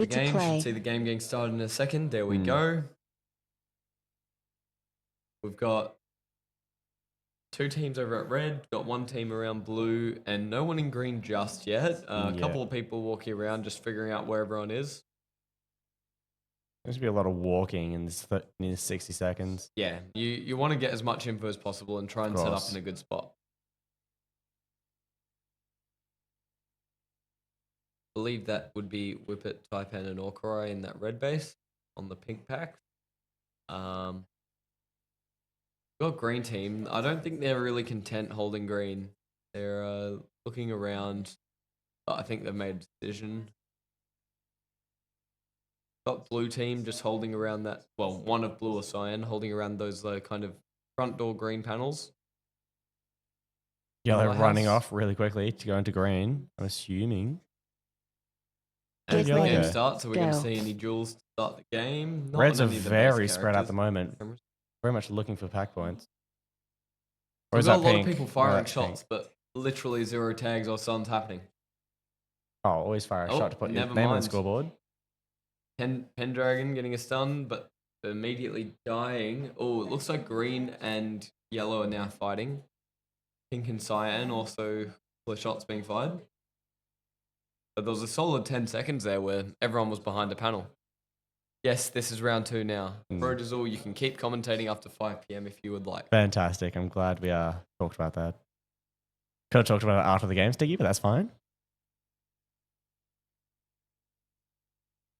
The game should see the game getting started in a second. There we go. We've got 2 teams over at red, got 1 team around blue, and no one in green just yet. A couple of people walking around just figuring out where everyone is. There's going to be a lot of walking in this 60 seconds. Yeah, you want to get as much info as possible and try and set up in a good spot. I believe that would be Whippet, Taipan, and Orkurai in that red base on the pink pack. Got green team. I don't think they're really content holding green. They're looking around. I think they've made a decision. Got blue team just holding around that. Well, one of blue or cyan holding around those kind of front door green panels. Yeah, they're running off really quickly to go into green, I'm assuming. And the game starts, so we're going to see any duels to start the game. Reds are very spread at the moment. Very much looking for pack points. Or is that a lot of people firing shots, but literally 0 tags or suns happening. Oh, always fire a shot to put your name on the scoreboard. Pendragon getting a stun, but immediately dying. Oh, it looks like green and yellow are now fighting. Pink and cyan also full of shots being fired. But there was a solid 10 seconds there where everyone was behind a panel. Yes, this is round 2 now. Brodazul, you can keep commentating after 5 p.m. if you would like. Fantastic. I'm glad we talked about that. Could have talked about it after the game, Stiggy, but that's fine.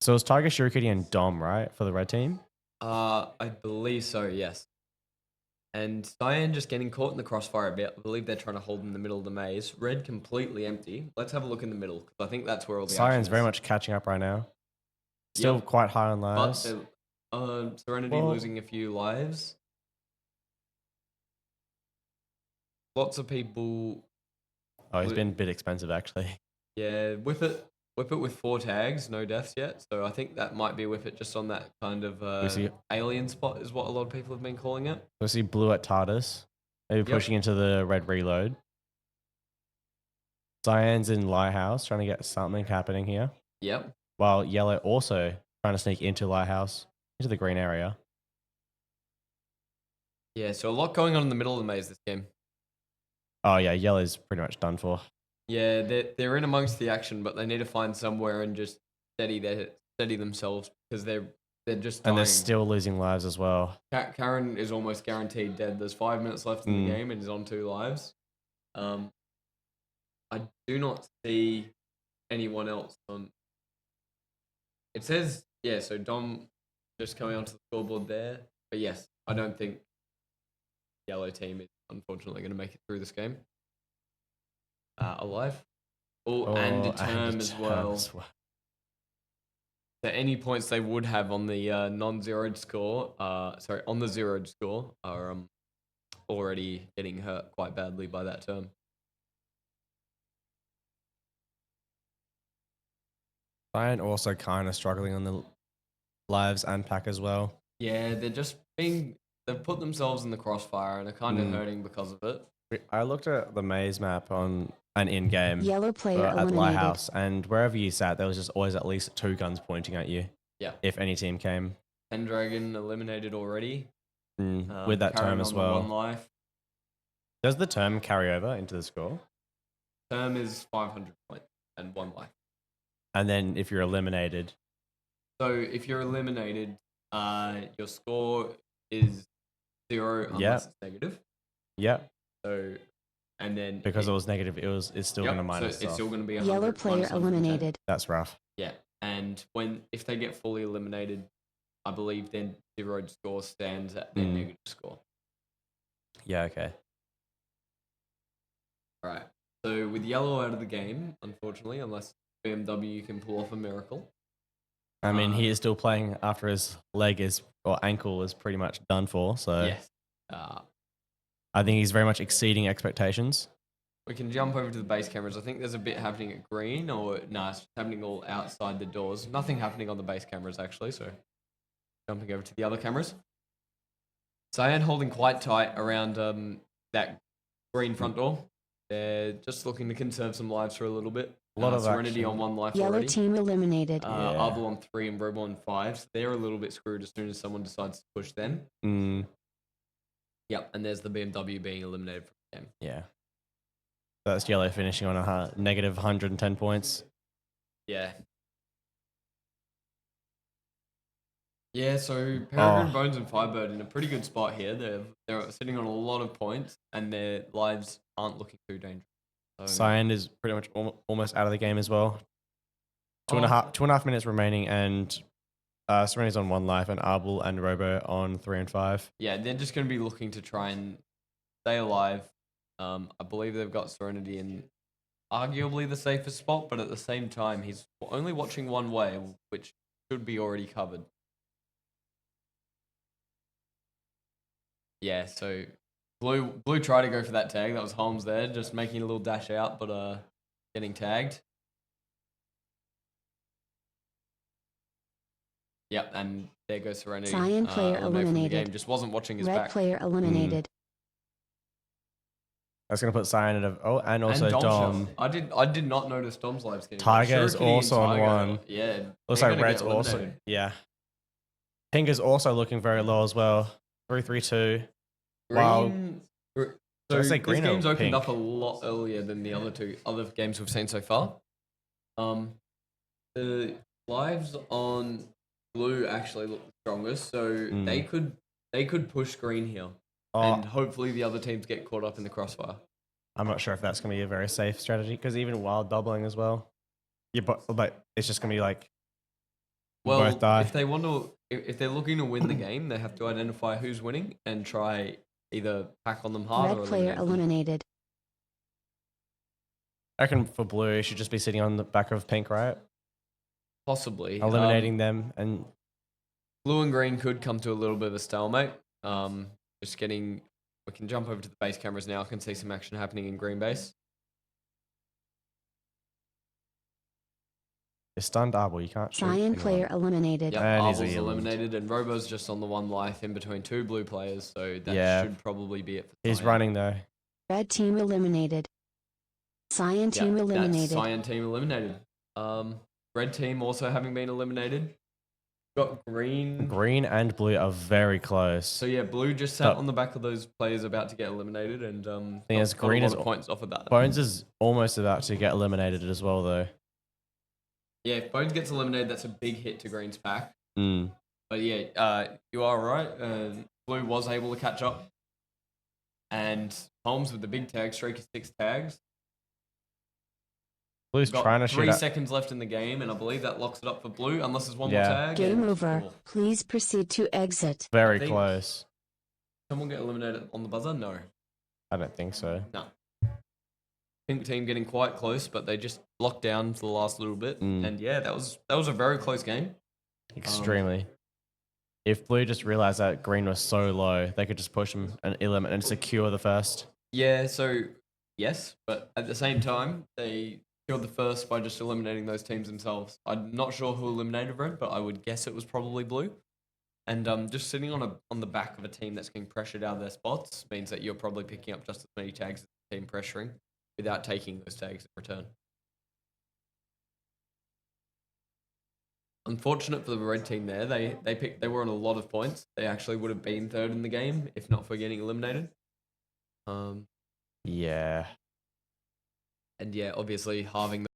So it was Tiger, Shurikity, and Dom, right, for the red team? I believe so, yes. And Cyan just getting caught in the crossfire a bit. I believe they're trying to hold in the middle of the maze. Red completely empty. Let's have a look in the middle, because I think that's where all the Cyan's very much catching up right now. Still quite high on lives. But Serenity losing a few lives. Lots of people... Oh, he's been a bit expensive, actually. Yeah, Whippet with 4 tags, no deaths yet. So I think that might be Whippet just on that kind of alien spot is what a lot of people have been calling it. We see blue at TARDIS. Maybe pushing into the red reload. Cyan's in Lighthouse, trying to get something happening here. Yep. While yellow also trying to sneak into Lighthouse, into the green area. Yeah, so a lot going on in the middle of the maze this game. Oh yeah, yellow's pretty much done for. Yeah, they're in amongst the action, but they need to find somewhere and just steady themselves because they're just dying. And they're still losing lives as well. Karen is almost guaranteed dead. There's 5 minutes left in the game and he's on 2 lives. I do not see anyone else on. It says, yeah, so Dom just coming onto the scoreboard there. But yes, I don't think yellow team is unfortunately going to make it through this game. Alive. And determ as well. So any points they would have on the non-zeroed score, on the zeroed score, are already getting hurt quite badly by that term. Cyan also kind of struggling on the lives and pack as well. Yeah, they've put themselves in the crossfire and are kind of hurting because of it. I looked at the maze map on an in-game yellow player at Lighthouse, and wherever you sat, there was just always at least 2 guns pointing at you. Yeah. If any team came. Pendragon eliminated already. With that term as well. 1 life. Does the term carry over into the score? Term is 500 points and 1 life. And then if you're eliminated? So if you're eliminated, your score is 0 unless it's negative. Yeah. So, and then because it was negative, it's still going to minus. So it's still going to be 100, yellow player eliminated. That's rough. Yeah, and if they get fully eliminated, I believe then zeroed score stands at their negative score. Yeah. Okay. All right. So with yellow out of the game, unfortunately, unless BMW can pull off a miracle. I mean, he is still playing after his ankle is pretty much done for. So yes. I think he's very much exceeding expectations. We can jump over to the base cameras. I think there's a bit happening at green, or no, it's happening all outside the doors. Nothing happening on the base cameras, actually, so jumping over to the other cameras. Cyan holding quite tight around that green front door. They're just looking to conserve some lives for a little bit. A lot of Serenity action. on 1 life Yellow already. team eliminated. Arbol on 3 and Robo on 5. So they're a little bit screwed as soon as someone decides to push them. Yep, and there's the BMW being eliminated from the game. Yeah. That's yellow finishing on a negative 110 points. Yeah. Yeah, so Peregrine, Bones, and Firebird in a pretty good spot here. They're sitting on a lot of points, and their lives aren't looking too dangerous. So, Cyan is pretty much almost out of the game as well. Two and a half minutes remaining, and Serenity's on 1 life, and Arbol and Robo on 3 and 5. Yeah, they're just going to be looking to try and stay alive. I believe they've got Serenity in arguably the safest spot, but at the same time, he's only watching one way, which should be already covered. Yeah, so Blue tried to go for that tag. That was Holmes there, just making a little dash out, but getting tagged. Yep, and there goes Serenity. Cyan player eliminated. Game. Just wasn't watching his Red back. player eliminated. That's going to put Cyan at and also and Dom. I did not notice Dom's live skin. Tiger is also on 1. Yeah. Looks like Red's also. Yeah. Pink is also looking very low as well. 3-3-2. Wow. So I say this green or game's opened pink? up a lot earlier than the other games we've seen so far. The lives on Blue actually look the strongest, so they could push green here, and hopefully the other teams get caught up in the crossfire. I'm not sure if that's going to be a very safe strategy, because even while doubling as well, but it's just going to be like both die. If they want to, if they're looking to win the game, they have to identify who's winning and try either pack on them hard or Red player eliminated. I reckon for Blue, it should just be sitting on the back of Pink, right? Possibly Eliminating them, and Blue and Green could come to a little bit of a stalemate. We can jump over to the base cameras now. I can see some action happening in Green base. It's stunned Arbol, you can't shoot. Cyan player eliminated. Yep, And Arbel's he's eliminated, and Robo's just on the 1 life in between 2 blue players, so that should probably be it for He's Cyan. running though. Red team eliminated. Cyan team eliminated. That's Cyan team eliminated. Red team also having been eliminated. Got Green. Green and Blue are very close. So yeah, Blue just sat on the back of those players about to get eliminated, and Green is points off of that. Bones is almost about to get eliminated as well, though. Yeah, if Bones gets eliminated, that's a big hit to Green's pack. But yeah, you are right. Blue was able to catch up, and Holmes with the big tag, streak of 6 tags. Blue's Got trying to shoot 3 seconds left in the game, and I believe that locks it up for Blue, unless there's one more tag. Game over. Please proceed to exit. Very close. Someone get eliminated on the buzzer? No. I don't think so. No. Pink team getting quite close, but they just locked down for the last little bit. And yeah, that was a very close game. Extremely. If Blue just realized that Green was so low, they could just push him and eliminate and secure the first. Yeah, so yes, but at the same time, they killed the first by just eliminating those teams themselves. I'm not sure who eliminated Red, but I would guess it was probably Blue. And just sitting on the back of a team that's getting pressured out of their spots means that you're probably picking up just as many tags as the team pressuring without taking those tags in return. Unfortunate for the red team there. They were on a lot of points. They actually would have been third in the game if not for getting eliminated. Yeah. And yeah, obviously halving